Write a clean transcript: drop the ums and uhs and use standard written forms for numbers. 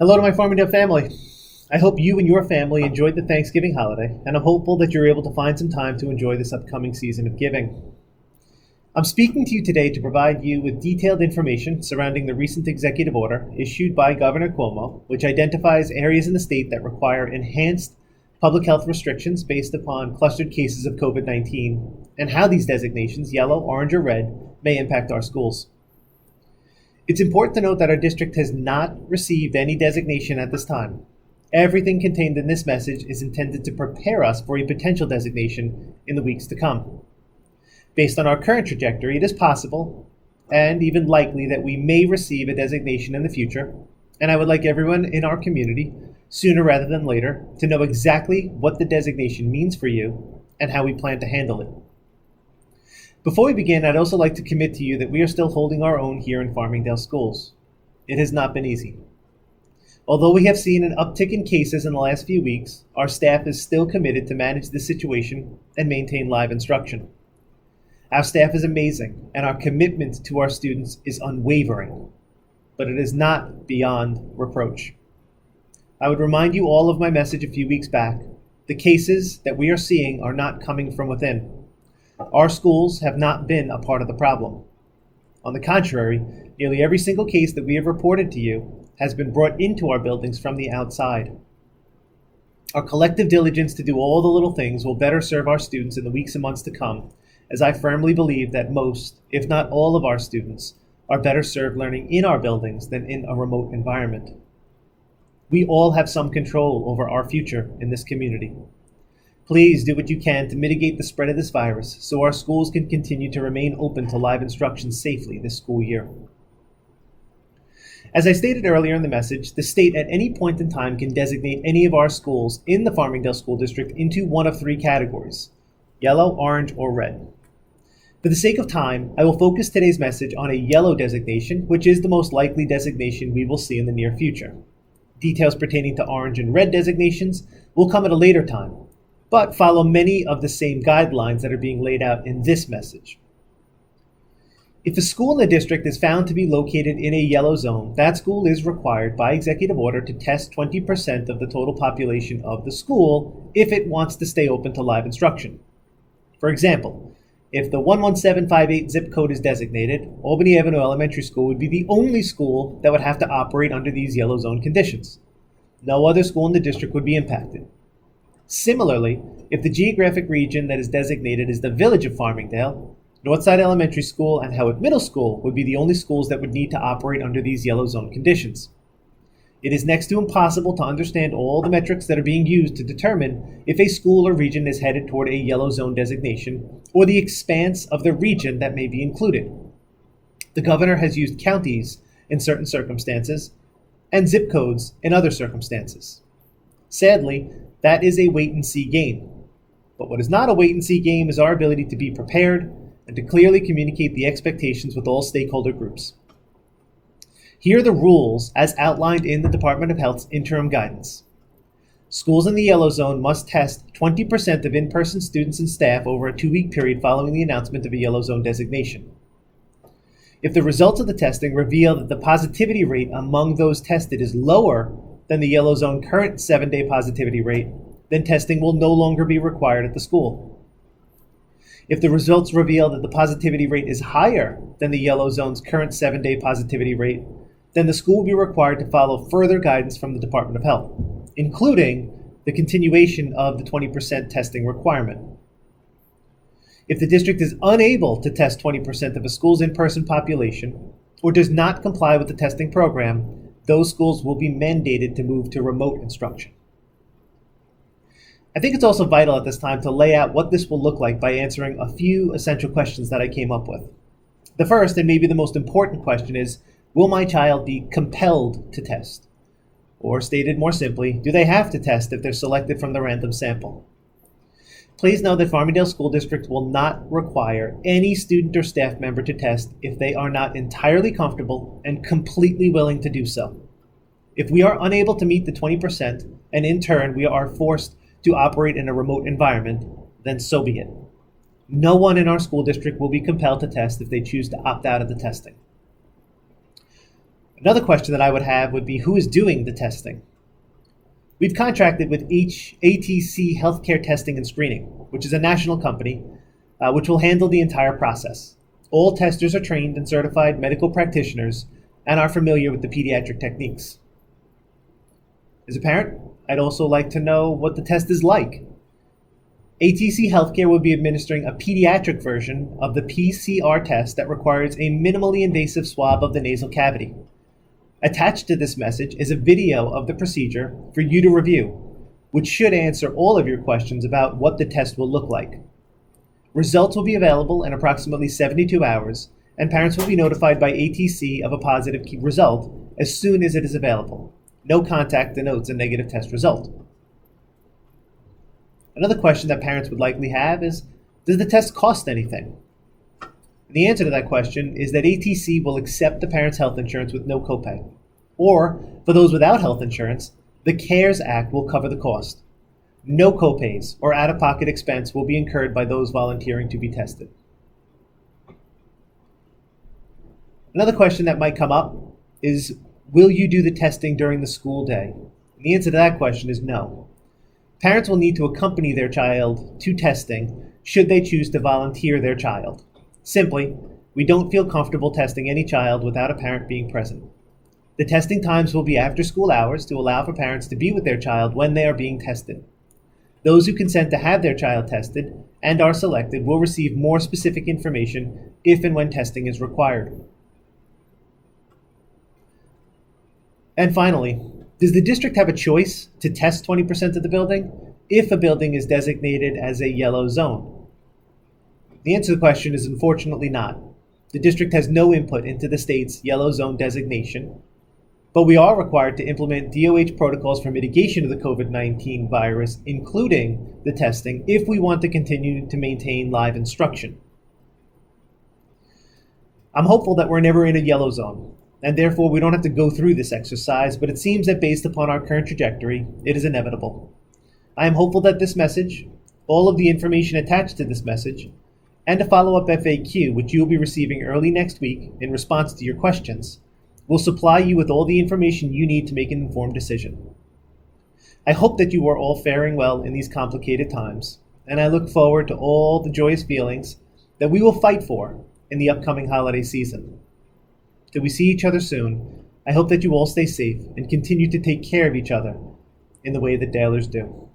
Hello to my Farmingdale family. I hope you and your family enjoyed the Thanksgiving holiday, and I'm hopeful that you're able to find some time to enjoy this upcoming season of giving. I'm speaking to you today to provide you with detailed information surrounding the recent executive order issued by Governor Cuomo, which identifies areas in the state that require enhanced public health restrictions based upon clustered cases of COVID-19, and how these designations, yellow, orange, or red, may impact our schools. It's important to note that our district has not received any designation at this time. Everything contained in this message is intended to prepare us for a potential designation in the weeks to come. Based on our current trajectory, it is possible and even likely that we may receive a designation in the future, and I would like everyone in our community, sooner rather than later, to know exactly what the designation means for you and how we plan to handle it. Before we begin, I'd also like to commit to you that we are still holding our own here in Farmingdale schools. It has not been easy. Although we have seen an uptick in cases in the last few weeks, our staff is still committed to manage this situation and maintain live instruction. Our staff is amazing, and our commitment to our students is unwavering, but it is not beyond reproach. I would remind you all of my message a few weeks back. The cases that we are seeing are not coming from within. Our schools have not been a part of the problem. On the contrary, nearly every single case that we have reported to you has been brought into our buildings from the outside. Our collective diligence to do all the little things will better serve our students in the weeks and months to come, as I firmly believe that most, if not all of our students, are better served learning in our buildings than in a remote environment. We all have some control over our future in this community. Please do what you can to mitigate the spread of this virus so our schools can continue to remain open to live instruction safely this school year. As I stated earlier in the message, the state at any point in time can designate any of our schools in the Farmingdale School District into one of three categories: yellow, orange, or red. For the sake of time, I will focus today's message on a yellow designation, which is the most likely designation we will see in the near future. Details pertaining to orange and red designations will come at a later time, but follow many of the same guidelines that are being laid out in this message. If a school in the district is found to be located in a yellow zone, that school is required by executive order to test 20% of the total population of the school if it wants to stay open to live instruction. For example, if the 11758 zip code is designated, Albany Avenue Elementary School would be the only school that would have to operate under these yellow zone conditions. No other school in the district would be impacted. Similarly, if the geographic region that is designated is the Village of Farmingdale, Northside Elementary School and Howard Middle School would be the only schools that would need to operate under these yellow zone conditions. It is next to impossible to understand all the metrics that are being used to determine if a school or region is headed toward a yellow zone designation or the expanse of the region that may be included. The governor has used counties in certain circumstances and zip codes in other circumstances. Sadly, that is a wait-and-see game. But what is not a wait-and-see game is our ability to be prepared and to clearly communicate the expectations with all stakeholder groups. Here are the rules as outlined in the Department of Health's interim guidance. Schools in the yellow zone must test 20% of in-person students and staff over a 2-week period following the announcement of a yellow zone designation. If the results of the testing reveal that the positivity rate among those tested is lower than the yellow zone current 7-day positivity rate, then testing will no longer be required at the school. If the results reveal that the positivity rate is higher than the yellow zone's current 7-day positivity rate, then the school will be required to follow further guidance from the Department of Health, including the continuation of the 20% testing requirement. If the district is unable to test 20% of a school's in-person population or does not comply with the testing program, those schools will be mandated to move to remote instruction. I think it's also vital at this time to lay out what this will look like by answering a few essential questions that I came up with. The first, and maybe the most important question, is, will my child be compelled to test? Or stated more simply, do they have to test if they're selected from the random sample? Please know that Farmingdale School District will not require any student or staff member to test if they are not entirely comfortable and completely willing to do so. If we are unable to meet the 20%, and in turn we are forced to operate in a remote environment, then so be it. No one in our school district will be compelled to test if they choose to opt out of the testing. Another question that I would have would be who is doing the testing? We've contracted with ATC Healthcare Testing and Screening, which is a national company which will handle the entire process. All testers are trained and certified medical practitioners and are familiar with the pediatric techniques. As a parent, I'd also like to know what the test is like. ATC Healthcare will be administering a pediatric version of the PCR test that requires a minimally invasive swab of the nasal cavity. Attached to this message is a video of the procedure for you to review, which should answer all of your questions about what the test will look like. Results will be available in approximately 72 hours, and parents will be notified by ATC of a positive result as soon as it is available. No contact denotes a negative test result. Another question that parents would likely have is, does the test cost anything? And the answer to that question is that ATC will accept the parent's health insurance with no copay. Or, for those without health insurance, the CARES Act will cover the cost. No copays or out-of-pocket expense will be incurred by those volunteering to be tested. Another question that might come up is, will you do the testing during the school day? And the answer to that question is no. Parents will need to accompany their child to testing should they choose to volunteer their child. Simply, we don't feel comfortable testing any child without a parent being present. The testing times will be after school hours to allow for parents to be with their child when they are being tested. Those who consent to have their child tested and are selected will receive more specific information if and when testing is required. And finally, does the district have a choice to test 20% of the building if a building is designated as a yellow zone? The answer to the question is unfortunately not. The district has no input into the state's yellow zone designation, but we are required to implement DOH protocols for mitigation of the COVID-19 virus, including the testing, if we want to continue to maintain live instruction. I'm hopeful that we're never in a yellow zone, and therefore we don't have to go through this exercise, but it seems that based upon our current trajectory, it is inevitable. I am hopeful that this message, all of the information attached to this message, and a follow-up FAQ, which you'll be receiving early next week in response to your questions, will supply you with all the information you need to make an informed decision. I hope that you are all faring well in these complicated times, and I look forward to all the joyous feelings that we will fight for in the upcoming holiday season. Till we see each other soon, I hope that you all stay safe and continue to take care of each other in the way that Dalers do.